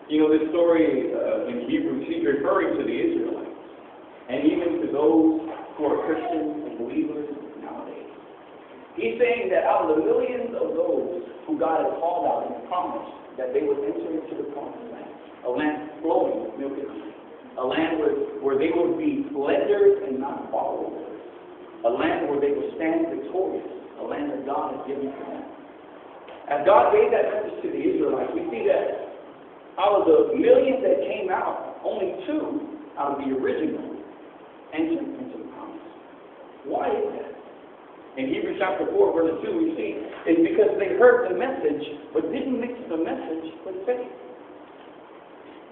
You know, this story in Hebrews, he's referring to the Israelites, and even to those who are Christians and believers nowadays. He's saying that out of the millions of those who God has called out and promised that they would enter into the promised land, a land flowing with milk and honey, a land where they would be lenders and not borrowers, a land where they would stand victorious, a land that God has given to them. As God gave that message to the Israelites, we see that out of the millions that came out, only 2 out of the original entered into the promise. Why is that? In Hebrews chapter 4, verse 2, we see it's because they heard the message, but didn't mix the message with faith.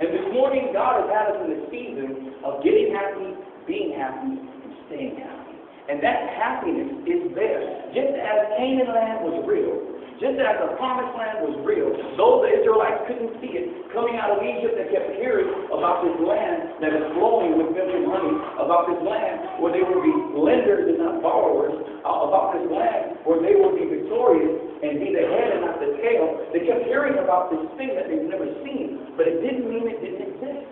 And this morning, God has had us in the season of getting happy, being happy, and staying happy. And that happiness is there. Just as Canaan land was real, just as the promised land was real, though the Israelites couldn't see it, coming out of Egypt, they kept hearing about this land that is flowing with milk and honey, about this land where they would be lenders and not borrowers, about this land where they would be victorious and be the head and not the tail. They kept hearing about this thing that they've never seen, but it didn't mean it didn't exist.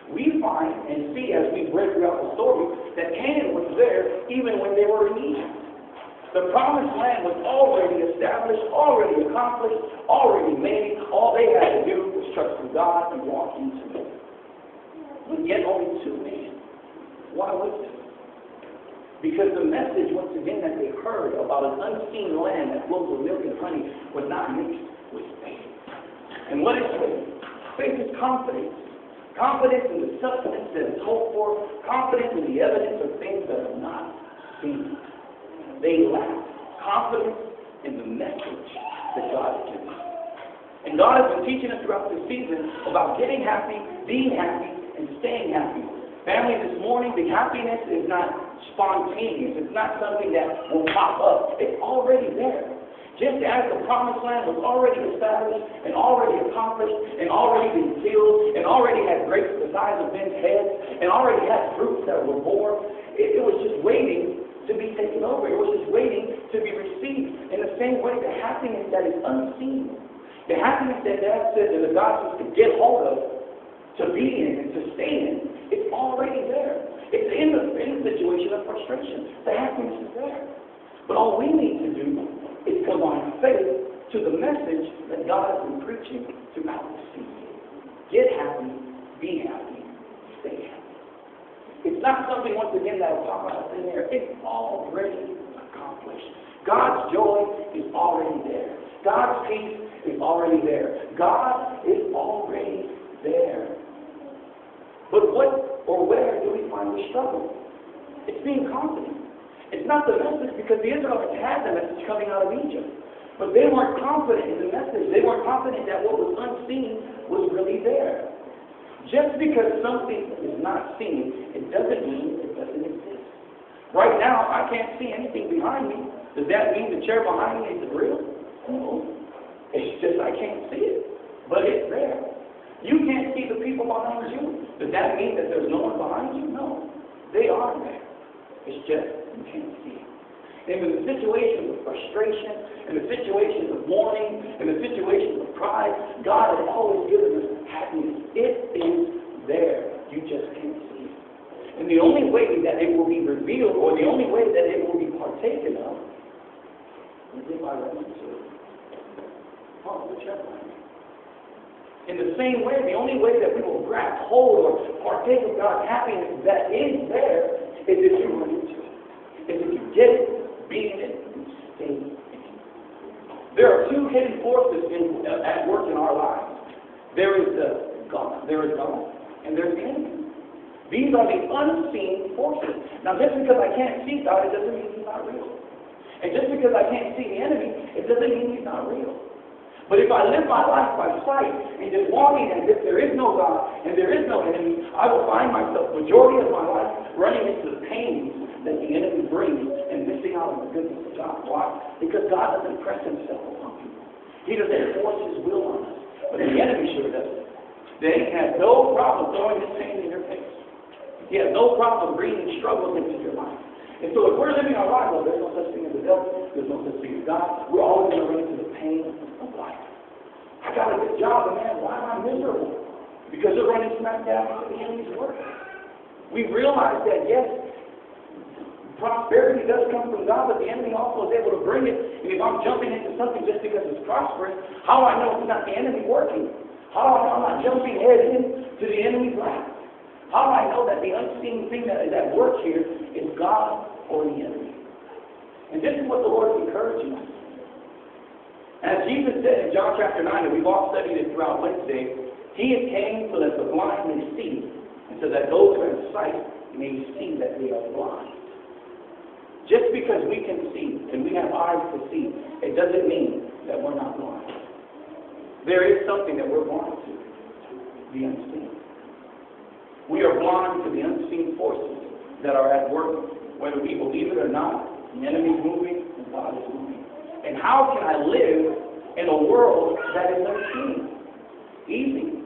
We find and see as we read throughout the story that Canaan was there even when they were in Egypt. The promised land was already established, already accomplished, already made. All they had to do was trust in God and walk into it. But yet only 2 men. Why was this? Because the message, once again, that they heard about an unseen land that flows with milk and honey was not mixed with faith. And what is faith? Faith is confidence. Confidence in the substance that is hoped for. Confidence in the evidence of things that are not seen. They lack confidence in the message that God has given. And God has been teaching us throughout this season about getting happy, being happy, and staying happy. Family, this morning, the happiness is not spontaneous. It's not something that will pop up. It's already there. Just as the promised land was already established and already accomplished and already been filled and already had grapes the size of men's heads and already had fruits that were born, it was just waiting to be taken over. It was just waiting to be received. In the same way, the happiness that is unseen, the happiness that Dad said that the God needs to get hold of, to be in and to stay in, it's already there. It's in the situation of frustration. The happiness is there. But all we need to do is combine faith to the message that God has been preaching throughout the season. Get happy, be happy, stay happy. It's not something, once again, that I'm talking about in there. It's already accomplished. God's joy is already there. God's peace is already there. God is already there. But what or where do we find the struggle? It's being confident. It's not the message, because the Israelites had the message coming out of Egypt. But they weren't confident in the message. They weren't confident that what was unseen was really there. Just because something is not seen, it doesn't mean it doesn't exist. Right now, I can't see anything behind me. Does that mean the chair behind me isn't real? No. It's just I can't see it. But it's there. You can't see the people behind you. Does that mean that there's no one behind you? No. They are there. It's just you can't see it. And in the situations of frustration, in the situations of mourning, in the situations of pride, God has always given us happiness. It is there. You just can't see it. And the only way that it will be revealed, or the only way that it will be partaken of, is if I run into it. Oh, whichever way. In the same way, the only way that we will grab hold or partake of God's happiness that is there is if you run into it. Is if you get it, be in it, and stay in it. There are 2 hidden forces at work in our lives. There is God, and there's enemy. These are the unseen forces. Now, just because I can't see God, it doesn't mean He's not real. And just because I can't see the enemy, it doesn't mean He's not real. But if I live my life by sight and just walking as if there is no God and there is no enemy, I will find myself, majority of my life, running into the pains that the enemy brings and missing out on the goodness of God. Why? Because God doesn't press Himself upon people. He doesn't force His will on us. But the enemy sure does. The enemy has no problem throwing his pain in your face. He has no problem bringing struggles into your life. And so if we're living our lives, well, there's no such thing as the devil, there's no such thing as God, we're always going to run into the pain of life. I got a good job, but man, why am I miserable? Because they're running smack dab into the enemy's work. We realize that, yes, prosperity does come from God, but the enemy also is able to bring it. And if I'm jumping into something just because it's prosperous, how do I know it's not the enemy working? How do I know I'm not jumping head into the enemy's life? How do I know that the unseen thing that is at work here is God or the enemy? And this is what the Lord is encouraging us. As Jesus said in John chapter 9, and we've all studied it throughout Wednesday, He came so that the blind may see, and so that those who have sight may see that they are blind. Just because we can see and we have eyes to see, it doesn't mean that we're not blind. There is something that we're blind to, the unseen. We are blind to the unseen forces that are at work, whether we believe it or not. The enemy is moving and God is moving. And how can I live in a world that is unseen? Easy.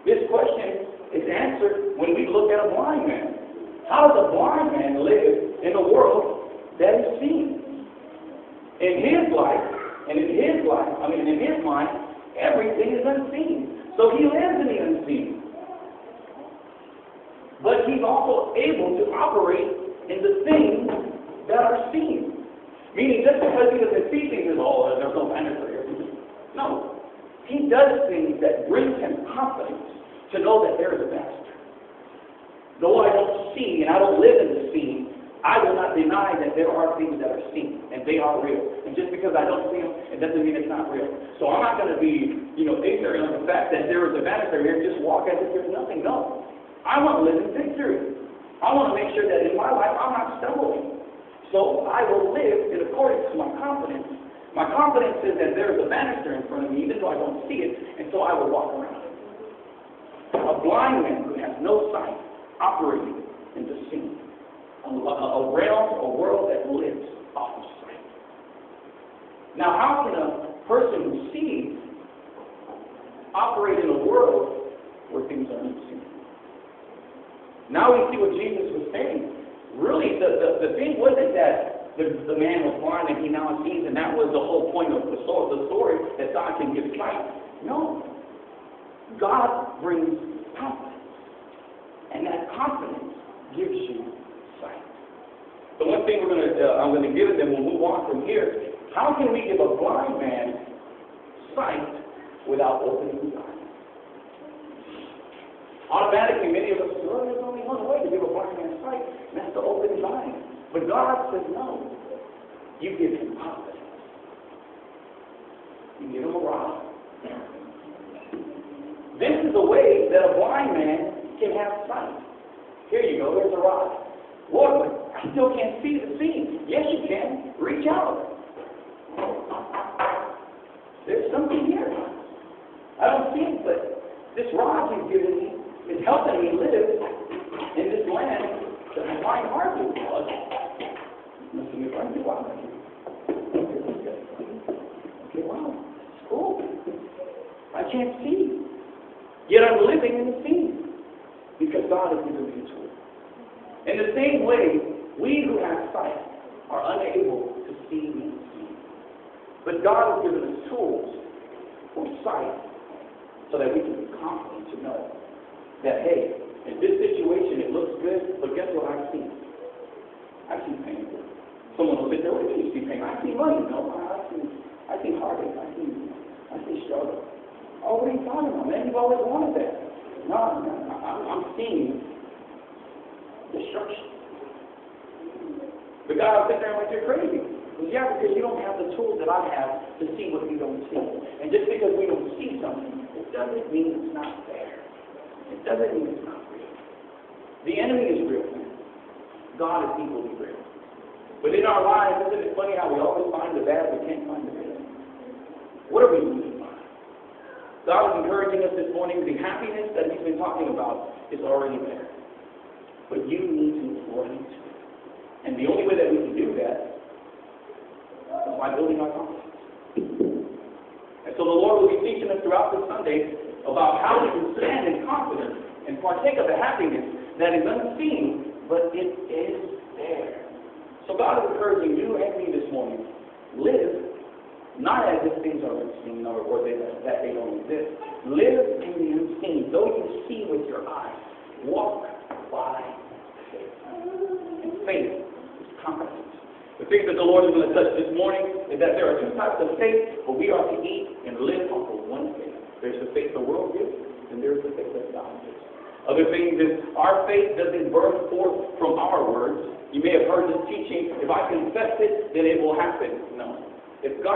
This question is answered when we look at a blind man. How does a blind man live in a world that is seen? In his life, and in his mind, everything is unseen. So he lives in the unseen. But he's also able to operate in the things that are seen. Meaning, just because he doesn't see things, there's no benefit here. No. He does things that bring him confidence to know that there is a master. Though I don't see and I don't live in the scene, I will not deny that there are things that are seen, and they are real. And just because I don't see them, it doesn't mean it's not real. So I'm not going to be, ignorant of the fact that there is a master here and just walk as if there's nothing. No. I want to live in victory. I want to make sure that in my life I'm not stumbling. So I will live in accordance to my confidence. My confidence is that there is a banister in front of me, even though I don't see it, and so I will walk around. A blind man who has no sight operating in the scene. A realm, a world that lives off of sight. Now, how can a person who sees operate in a world where things are unseen? Now we see what Jesus was saying. Really, the thing wasn't that the man was blind and he now sees, and that was the whole point of the story, that God can give sight. No. God brings confidence. And that confidence gives you sight. The one thing I'm going to give it, then we'll move on from here. How can we give a blind man sight without opening his eyes? Automatically, many of us say, well, there's only one way to give a blind man sight, and that's to open his eyes. But God says, no. You give him confidence. You give him a rod. This is a way that a blind man can have sight. Here you go, there's a rod. Lord, but I still can't see the scene. Yes, you can. Reach out. There's something here. I don't see it, but this rod he's given me is helping me live in this land that my mind hardly was. Nothing is right. Wow. Okay, wow. It's cool. I can't see. Yet I'm living in the scene because God has given me a tool. In the same way, we who have sight are unable to see the unseen. But God has given us tools for sight so that we can be confident to know that, hey, in this situation it looks good, but guess what I see? I see pain. Someone will sit there, what do you see pain? I see money. No, I see heartache. I see struggle. Oh, what are you talking about, man? You've always wanted that. No, I'm seeing destruction. But God will sit there and like, you're crazy. Well, yeah, because you don't have the tools that I have to see what you don't see. And just because we don't see something, it doesn't mean it's not there. It doesn't mean it's not real. The enemy is real. God is equally real. But in our lives, isn't it funny how we always find the bad, but can't find the good? What are we losing by? God was encouraging us this morning. The happiness that He's been talking about is already there. But you need to pour into it. And the only way that we can do that is by building our confidence. And so the Lord will be teaching us throughout this Sunday about how we can stand in confidence and partake of the happiness that is unseen, but it is there. So God is encouraging you and me this morning. Live Not as if things are unseen or that they don't exist. Live in the unseen. Though you see with your eyes, walk by faith. And faith is confidence. The thing that the Lord is going to touch this morning is that there are two types of faith, but we are to eat and live off of one faith. There's the faith the world gives, and there's the faith that God gives. Other things is our faith doesn't burst forth from our words. You may have heard this teaching, if I confess it, then it will happen. No. If God